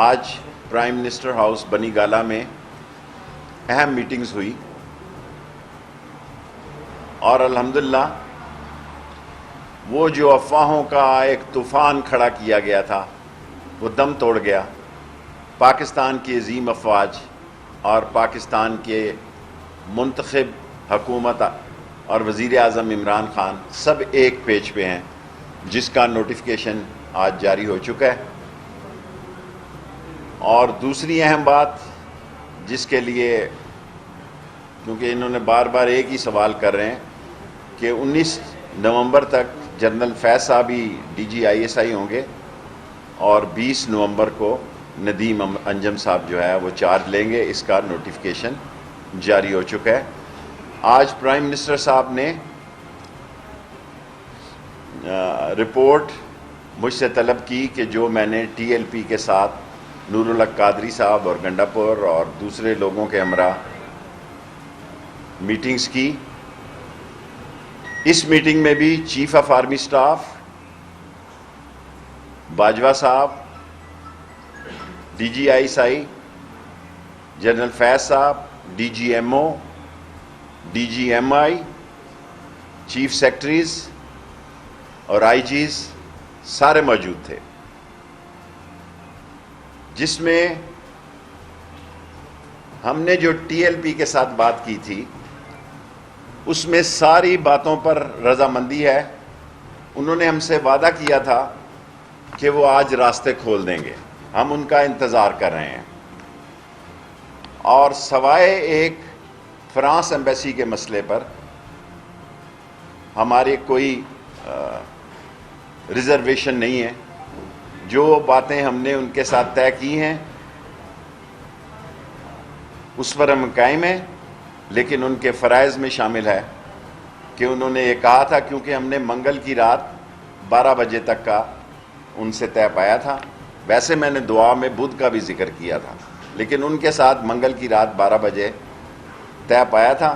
آج prime minister house بنی گالہ میں اہم میٹنگز ہوئی اور الحمدللہ وہ جو افواہوں کا ایک طوفان کھڑا کیا گیا تھا وہ دم توڑ گیا. پاکستان کی عظیم افواج اور پاکستان کے منتخب حکومت اور وزیر اعظم عمران خان سب ایک پیج پہ ہیں، جس کا نوٹیفیکیشن آج جاری ہو چکا ہے. اور دوسری اہم بات جس کے لیے، کیونکہ انہوں نے بار بار ایک ہی سوال کر رہے ہیں کہ 19 نومبر تک جنرل فیض صاحب ہی ڈی جی آئی ایس آئی ہوں گے اور 20 نومبر کو ندیم انجم صاحب جو ہے وہ چارج لیں گے. اس کا نوٹیفیکیشن جاری ہو چکا ہے. آج پرائم منسٹر صاحب نے رپورٹ مجھ سے طلب کی کہ جو میں نے ٹی ایل پی کے ساتھ نور الحق قادری صاحب اور گنڈاپور اور دوسرے لوگوں کے ہمراہ میٹنگز کی. اس میٹنگ میں بھی chief of army staff Bajwa صاحب، D G I S I general Faiz صاحب، D G M O, D G M I, chief secretaries اور آئی جیز سارے موجود تھے، جس میں ہم نے جو ٹی ایل پی کے ساتھ بات کی تھی اس میں ساری باتوں پر رضامندی ہے. انہوں نے ہم سے وعدہ کیا تھا کہ وہ آج راستے کھول دیں گے. ہم ان کا انتظار کر رہے ہیں. اور سوائے ایک فرانس ایمبیسی کے مسئلے پر ہماری کوئی ریزرویشن نہیں ہے. جو باتیں ہم نے ان کے ساتھ طے کی ہیں اس پر ہم قائم ہیں، لیکن ان کے فرائض میں شامل ہے کہ انہوں نے یہ کہا تھا، کیونکہ ہم نے منگل کی رات 12 بجے تک کا ان سے طے پایا تھا. ویسے میں نے دعا میں بدھ کا بھی ذکر کیا تھا، لیکن ان کے ساتھ منگل کی رات 12 بجے طے پایا تھا.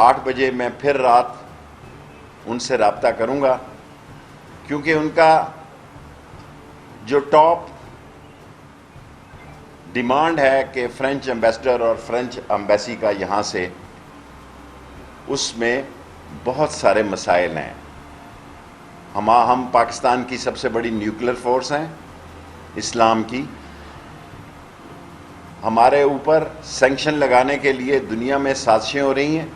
8 بجے میں پھر رات ان سے رابطہ کروں گا، کیونکہ ان کا جو ٹاپ ڈیمانڈ ہے کہ فرینچ ایمبیسڈر اور فرینچ ایمبیسی کا یہاں سے، اس میں بہت سارے مسائل ہیں. ہم پاکستان کی سب سے بڑی نیوکلیر فورس ہیں اسلام کی. ہمارے اوپر سینکشن لگانے کے لیے دنیا میں سازشیں ہو رہی ہیں.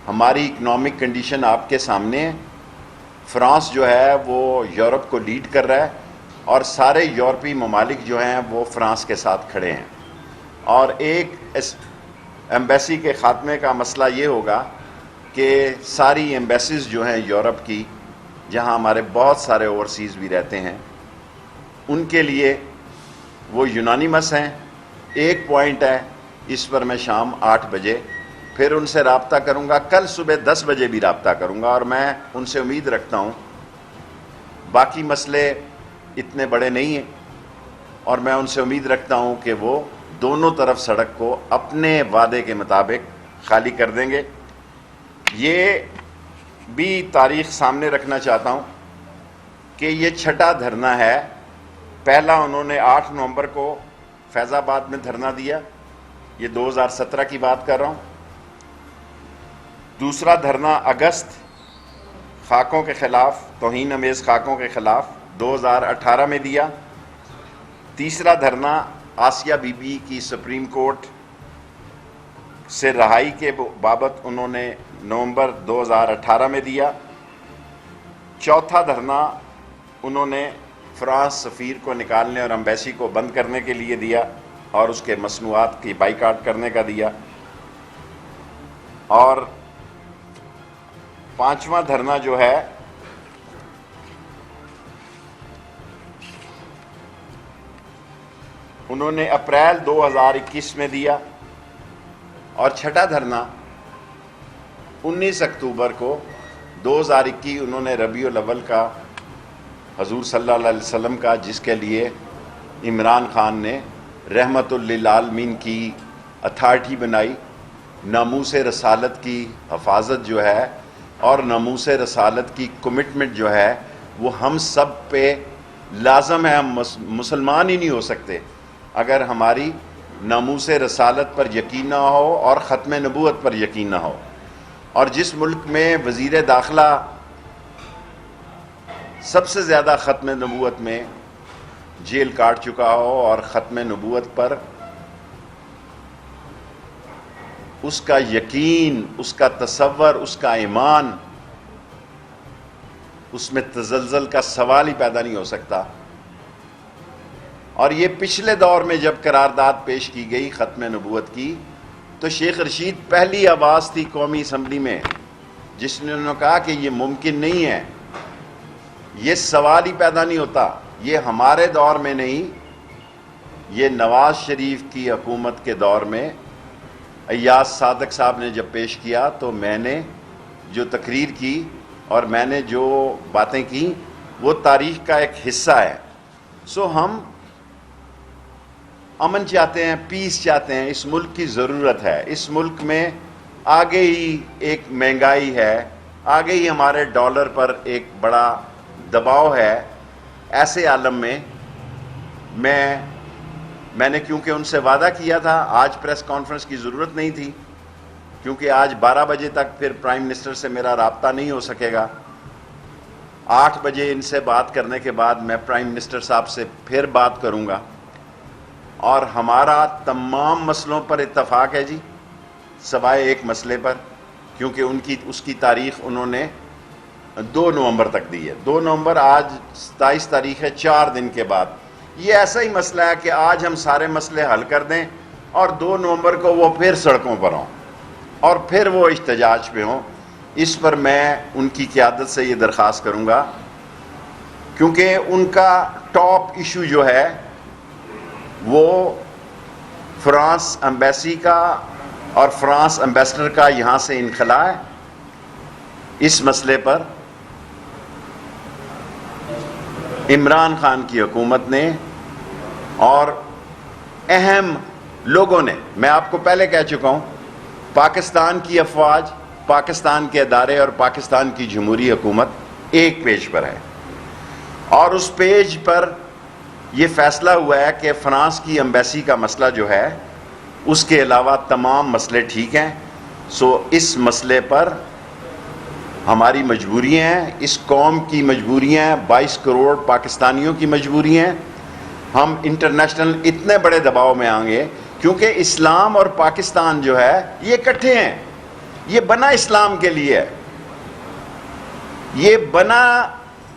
ہماری اکنامک کنڈیشن آپ کے سامنے ہے. فرانس جو ہے وہ یورپ کو لیڈ کر رہا ہے اور سارے یورپی ممالک جو ہیں وہ فرانس کے ساتھ کھڑے ہیں. اور ایک ایمبیسی کے خاتمے کا مسئلہ یہ ہوگا کہ ساری ایمبیسیز جو ہیں یورپ کی، جہاں ہمارے بہت سارے اوورسیز بھی رہتے ہیں، ان کے لیے وہ یونانیمس ہیں. ایک پوائنٹ ہے، اس پر میں شام 8 بجے پھر ان سے رابطہ کروں گا. کل صبح 10 بجے بھی رابطہ کروں گا. اور میں ان سے امید رکھتا ہوں، باقی مسئلے اتنے بڑے نہیں ہیں، اور میں ان سے امید رکھتا ہوں کہ وہ دونوں طرف سڑک کو اپنے وعدے کے مطابق خالی کر دیں گے. یہ بھی تاریخ سامنے رکھنا چاہتا ہوں کہ یہ 6واں دھرنا ہے. پہلا انہوں نے 8 نومبر کو فیض آباد میں دھرنا دیا، یہ 2017 کی بات کر رہا ہوں. دوسرا دھرنا اگست خاکوں کے خلاف، توہین امیز خاکوں کے خلاف 2018 میں دیا. تیسرا دھرنا آسیہ بی بی کی سپریم کورٹ سے رہائی کے بابت انہوں نے نومبر 2018 میں دیا. چوتھا دھرنا انہوں نے فرانس سفیر کو نکالنے اور ایمبیسی کو بند کرنے کے لیے دیا اور اس کے مصنوعات کی بائیکاٹ کرنے کا دیا. اور 5واں دھرنا جو ہے انہوں نے اپریل 2021 میں دیا. اور 6واں دھرنا 19 اکتوبر کو 2021 انہوں نے ربیع الاول کا، حضور صلی اللہ علیہ وسلم کا، جس کے لیے عمران خان نے رحمت للعالمین کی اتھارٹی بنائی. ناموس رسالت کی حفاظت جو ہے اور ناموس رسالت کی کمٹمنٹ جو ہے وہ ہم سب پہ لازم ہے ہم مسلمان ہی نہیں ہو سکتے اگر ہماری ناموس رسالت پر یقین نہ ہو اور ختم نبوت پر یقین نہ ہو. اور جس ملک میں وزیر داخلہ سب سے زیادہ ختم نبوت میں جیل کاٹ چکا ہو اور ختم نبوت پر اس کا یقین، اس کا تصور، اس کا ایمان، اس میں تزلزل کا سوال ہی پیدا نہیں ہو سکتا. اور یہ پچھلے دور میں جب قرارداد پیش کی گئی ختم نبوت کی تو شیخ رشید پہلی آواز تھی قومی اسمبلی میں جس نے انہوں نے کہا کہ یہ ممکن نہیں ہے، یہ سوال ہی پیدا نہیں ہوتا. یہ ہمارے دور میں نہیں، یہ نواز شریف کی حکومت کے دور میں ایاز صادق صاحب نے جب پیش کیا تو میں نے جو تقریر کی اور میں نے جو باتیں کی وہ تاریخ کا ایک حصہ ہے. سو ہم امن چاہتے ہیں، پیس چاہتے ہیں، اس ملک کی ضرورت ہے. اس ملک میں آگے ہی ایک مہنگائی ہے، آگے ہی ہمارے ڈالر پر ایک بڑا دباؤ ہے. ایسے عالم میں میں نے کیونکہ ان سے وعدہ کیا تھا، آج پریس کانفرنس کی ضرورت نہیں تھی کیونکہ آج 12 بجے تک پھر پرائم منسٹر سے میرا رابطہ نہیں ہو سکے گا. 8 بجے ان سے بات کرنے کے بعد میں پرائم منسٹر صاحب سے پھر بات کروں گا اور ہمارا تمام مسئلوں پر اتفاق ہے جی، سوائے ایک مسئلے پر، کیونکہ اس کی تاریخ انہوں نے 2 نومبر تک دی ہے. 2 نومبر، آج 27 تاریخ ہے، 4 دن کے بعد. یہ ایسا ہی مسئلہ ہے کہ آج ہم سارے مسئلے حل کر دیں اور 2 نومبر کو وہ پھر سڑکوں پر ہوں اور پھر وہ احتجاج پہ ہوں. اس پر میں ان کی قیادت سے یہ درخواست کروں گا کیونکہ ان کا ٹاپ ایشو جو ہے وہ فرانس ایمبیسی کا اور فرانس ایمبیسڈر کا یہاں سے انخلاء ہے. اس مسئلے پر عمران خان کی حکومت نے اور اہم لوگوں نے، میں آپ کو پہلے کہہ چکا ہوں، پاکستان کی افواج، پاکستان کے ادارے اور پاکستان کی جمہوری حکومت ایک پیج پر ہے اور اس پیج پر یہ فیصلہ ہوا ہے کہ فرانس کی ایمبیسی کا مسئلہ جو ہے اس کے علاوہ تمام مسئلے ٹھیک ہیں. سو اس مسئلے پر ہماری مجبوریاں ہیں، اس قوم کی مجبوریاں ہیں، 22 کروڑ پاکستانیوں کی مجبوریاں ہیں. ہم انٹرنیشنل اتنے بڑے دباؤ میں آئیں گے کیونکہ اسلام اور پاکستان جو ہے یہ اکٹھے ہیں. یہ بنا اسلام کے لیے ہے، یہ بنا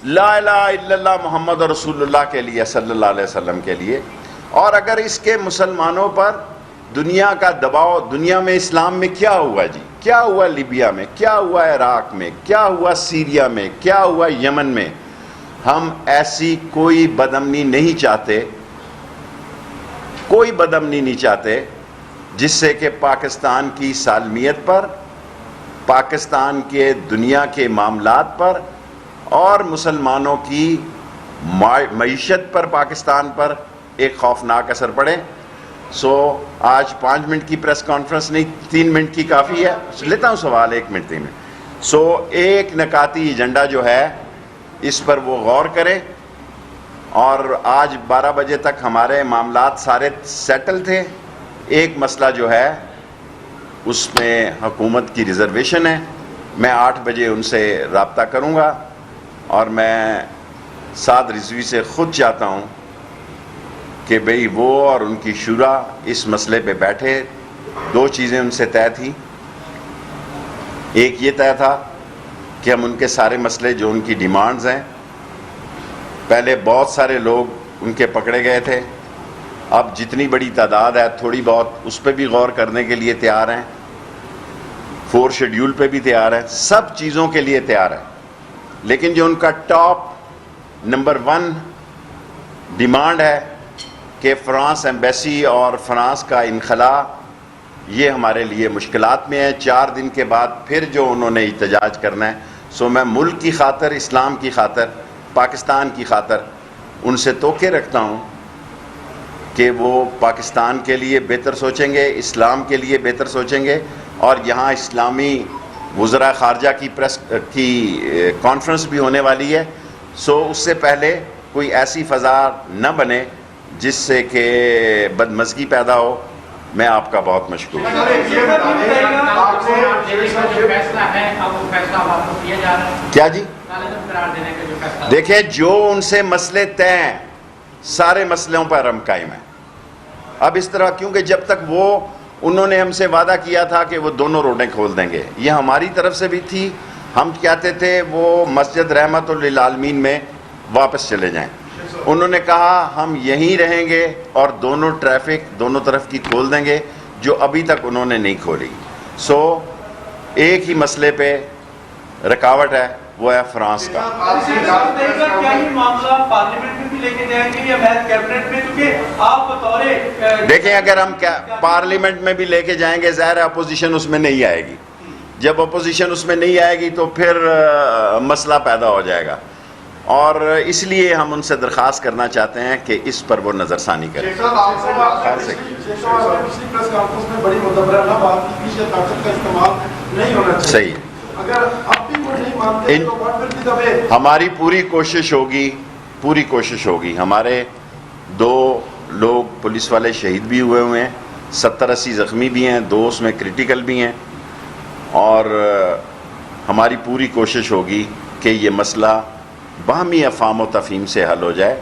لا الہ الا اللہ محمد رسول اللہ کے لیے، صلی اللہ علیہ وسلم کے لیے. اور اگر اس کے مسلمانوں پر دنیا کا دباؤ، دنیا میں اسلام میں کیا ہوا جی، کیا ہوا لیبیا میں، کیا ہوا عراق میں، کیا ہوا سیریا میں، کیا ہوا یمن میں، ہم ایسی کوئی بدامنی نہیں چاہتے، کوئی بدامنی نہیں چاہتے جس سے کہ پاکستان کی سالمیت پر، پاکستان کے دنیا کے معاملات پر اور مسلمانوں کی معیشت پر، پاکستان پر ایک خوفناک اثر پڑے. سو آج 5 منٹ کی پریس کانفرنس نہیں، 3 منٹ کی کافی ہے. لیتا ہوں سوال 1 منٹ 3 منٹ. سو ایک نکاتی ایجنڈا جو ہے اس پر وہ غور کریں. اور آج 12 بجے تک ہمارے معاملات سارے سیٹل تھے. ایک مسئلہ جو ہے اس میں حکومت کی ریزرویشن ہے. میں 8 بجے ان سے رابطہ کروں گا اور میں سعد رضوی سے خود چاہتا ہوں کہ بھئی وہ اور ان کی شورا اس مسئلے پہ بیٹھے. 2 چیزیں ان سے طے تھیں. ایک یہ طے تھا کہ ہم ان کے سارے مسئلے جو ان کی ڈیمانڈز ہیں، پہلے بہت سارے لوگ ان کے پکڑے گئے تھے، اب جتنی بڑی تعداد ہے تھوڑی بہت اس پہ بھی غور کرنے کے لیے تیار ہیں، 4 شیڈیول پہ بھی تیار ہیں، سب چیزوں کے لیے تیار ہیں. لیکن جو ان کا ٹاپ نمبر 1 ڈیمانڈ ہے کہ فرانس ایمبیسی اور فرانس کا انخلاء، یہ ہمارے لیے مشکلات میں ہے. 4 دن کے بعد پھر جو انہوں نے احتجاج کرنا ہے. سو میں ملک کی خاطر، اسلام کی خاطر، پاکستان کی خاطر ان سے توقع رکھتا ہوں کہ وہ پاکستان کے لیے بہتر سوچیں گے، اسلام کے لیے بہتر سوچیں گے. اور یہاں اسلامی وزراء خارجہ کی کانفرنس بھی ہونے والی ہے. سو اس سے پہلے کوئی ایسی فضا نہ بنے جس سے کہ بدمزگی پیدا ہو. میں آپ کا بہت مشکور ہوں. کیا جی؟ دیکھیں جو ان سے مسئلے طے ہیں سارے مسئلوں پر ہم قائم ہیں. اب اس طرح کیونکہ جب تک انہوں نے ہم سے وعدہ کیا تھا کہ وہ دونوں روڈیں کھول دیں گے, یہ ہماری طرف سے بھی تھی. ہم کہتے تھے وہ مسجد رحمت للعالمین میں واپس چلے جائیں. انہوں نے کہا ہم یہیں رہیں گے اور دونوں ٹریفک دونوں طرف کی کھول دیں گے, جو ابھی تک انہوں نے نہیں کھولی. سو ایک ہی مسئلے پہ رکاوٹ ہے, وہ ہے فرانس کا. دیکھیں اگر ہم پارلیمنٹ میں بھی لے کے جائیں گے ظاہر ہے اپوزیشن اس میں نہیں آئے گی. جب اپوزیشن اس میں نہیں آئے گی تو پھر مسئلہ پیدا ہو جائے گا, اور اس لیے ہم ان سے درخواست کرنا چاہتے ہیں کہ اس پر وہ نظر ثانی کریں. صحیح. ہماری پوری کوشش ہوگی. ہمارے 2 لوگ پولیس والے شہید بھی ہوئے ہیں, 70-80 زخمی بھی ہیں, 2 اس میں کرٹیکل بھی ہیں, اور ہماری پوری کوشش ہوگی کہ یہ مسئلہ باہمی افہام و تفہیم سے حل ہو جائے.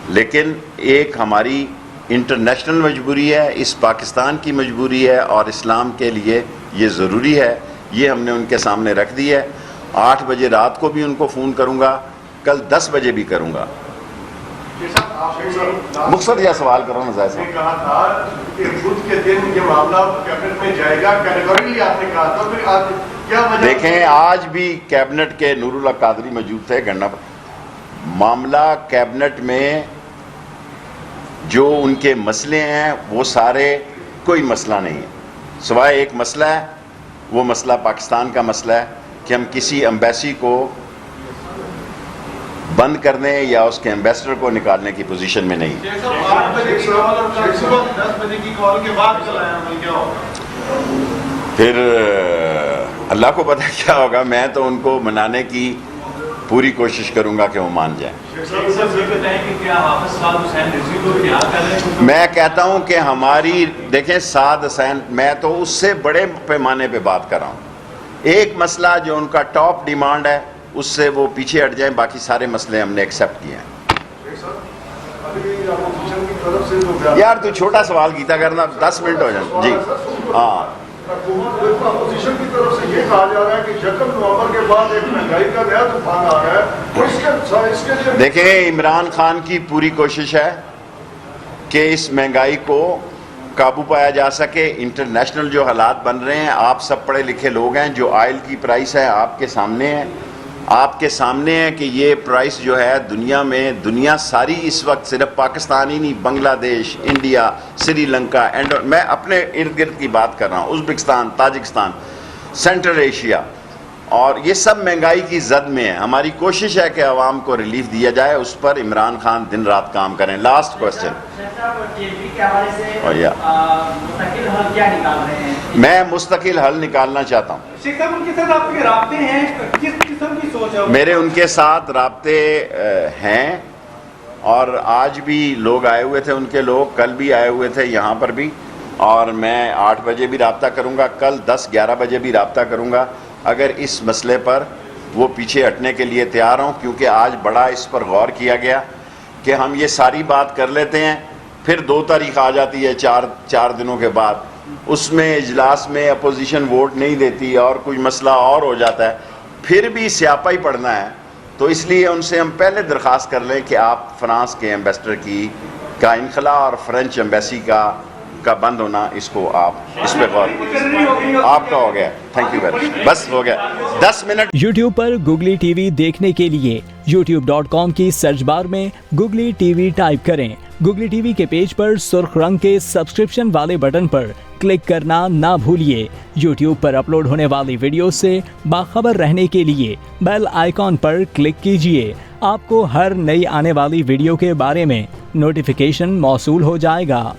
لیکن ایک ہماری انٹرنیشنل مجبوری ہے, اس پاکستان کی مجبوری ہے, اور اسلام کے لیے یہ ضروری ہے. یہ ہم نے ان کے سامنے رکھ دی ہے. 8 بجے رات کو بھی ان کو فون کروں گا, کل 10 بجے بھی کروں گا. مقصد یہ سوال کرو نا ظاہر صاحب. کہا تھا کہ بدھ کے دن یہ معاملہ کیبنٹ میں جائے گا, کیٹیگوریلی آپ نے کہا تھا, پھر آج کیا وجہ؟ دیکھیں آج بھی کیبنٹ کے نور اللہ قادری موجود تھے گننا پر. معاملہ کیبنٹ میں جو ان کے مسئلے ہیں وہ سارے کوئی مسئلہ نہیں ہے, سوائے ایک مسئلہ ہے, وہ مسئلہ پاکستان کا مسئلہ ہے کہ ہم کسی ایمبیسی کو بند کرنے یا اس کے ایمبیسڈر کو نکالنے کی پوزیشن میں نہیں. پھر اللہ کو پتہ کیا ہوگا. میں تو ان کو منانے کی پوری کوشش کروں گا کہ وہ مان جائیں. میں کہتا ہوں کہ ہماری دیکھیں سعد حسین, میں تو اس سے بڑے پیمانے پہ بات کر رہا ہوں. ایک مسئلہ جو ان کا ٹاپ ڈیمانڈ ہے اس سے وہ پیچھے ہٹ جائیں, باقی سارے مسئلے ہم نے ایکسیپٹ کیے ہیں. یار تو چھوٹا سوال کیتا کرنا, 10 منٹ ہو جائیں. جی ہاں. اپوزیشن کی طرف سے یہ کہا جا رہا ہے کہ 1 نومبر کے بعد ایک مہنگائی کا نیا طوفان آ رہا ہے, اس کے لیے دیکھیں عمران خان کی پوری کوشش ہے کہ اس مہنگائی کو قابو پایا جا سکے. انٹرنیشنل جو حالات بن رہے ہیں, آپ سب پڑھے لکھے لوگ ہیں, جو آئل کی پرائس ہے آپ کے سامنے ہے کہ یہ پرائس جو ہے دنیا میں, دنیا ساری اس وقت صرف پاکستان ہی نہیں, بنگلہ دیش, انڈیا, سری لنکا, میں اپنے ارد گرد کی بات کر رہا ہوں, ازبکستان, تاجکستان, سینٹرل ایشیا, اور یہ سب مہنگائی کی زد میں ہے. ہماری کوشش ہے کہ عوام کو ریلیف دیا جائے, اس پر عمران خان دن رات کام کریں. لاسٹ کوسچن, میں مستقل حل نکالنا چاہتا ہوں. میرے ان کے ساتھ رابطے ہیں, اور آج بھی لوگ آئے ہوئے تھے, ان کے لوگ کل بھی آئے ہوئے تھے یہاں پر بھی, اور میں 8 بجے بھی رابطہ کروں گا, کل 10-11 بجے بھی رابطہ کروں گا اگر اس مسئلے پر وہ پیچھے ہٹنے کے لیے تیار ہوں. کیونکہ آج بڑا اس پر غور کیا گیا کہ ہم یہ ساری بات کر لیتے ہیں, پھر 2 تاریخ آ جاتی ہے 4 دنوں کے بعد, اس میں اجلاس میں اپوزیشن ووٹ نہیں دیتی اور کوئی مسئلہ اور ہو جاتا ہے, پھر بھی سیاپا ہی پڑنا ہے. تو اس لیے ان سے ہم پہلے درخواست کر لیں کہ آپ فرانس کے ایمبیسڈر کا انخلا اور فرینچ ایمبیسی کا بند ہونا, اس کو آپ اس پہ غور. آپ کا ہو گیا, تھینک یو ویری مچ, بس ہو گیا 10 منٹ. یوٹیوب پر گوگلی ٹی وی دیکھنے کے لیے youtube.com کی سرچ بار میں گوگلی ٹی وی ٹائپ کریں. گوگلی ٹی وی کے پیج پر سرخ رنگ کے سبسکرپشن والے بٹن پر کلک کرنا نہ بھولیے. یوٹیوب پر اپلوڈ ہونے والی ویڈیو سے باخبر رہنے کے لیے بیل آئیکن پر کلک کیجیے. آپ کو ہر نئی آنے والی ویڈیو کے بارے میں نوٹیفیکیشن موصول ہو جائے گا.